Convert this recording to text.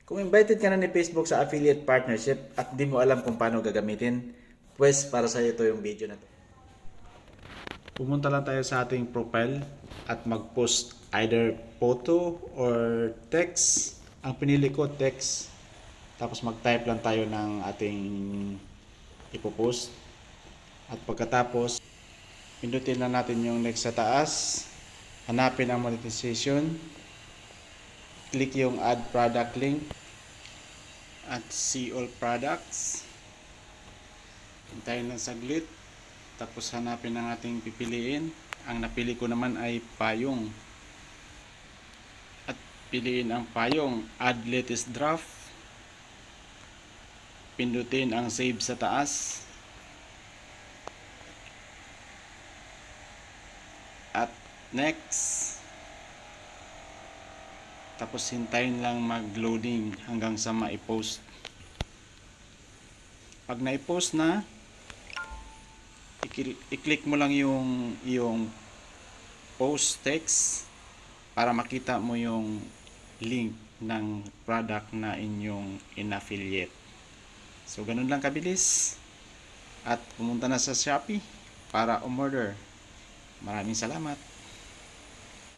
Kung invited ka na ni Facebook sa affiliate partnership at di mo alam kung paano gagamitin, pues para sa ito yung video na to. Pumunta lang tayo sa ating profile at mag-post either photo or text. Ang pinili ko text. Tapos mag-type lang tayo ng ating ipopost. At pagkatapos, pindutin lang natin yung next sa taas. Hanapin ang monetization. Click yung add product link. At see all products. Hintayin lang saglit. Tapos hanapin ang ating pipiliin. Ang napili ko naman ay payong. At piliin ang payong. Add latest draft. Pindutin ang save sa taas. At next. Tapos hintayin lang mag-loading hanggang sa ma-post. Pag na-post na, i-click mo lang yung post text para makita mo yung link ng product na inyong in-affiliate. So ganun lang kabilis. At pumunta na sa Shopee para umorder. Maraming salamat.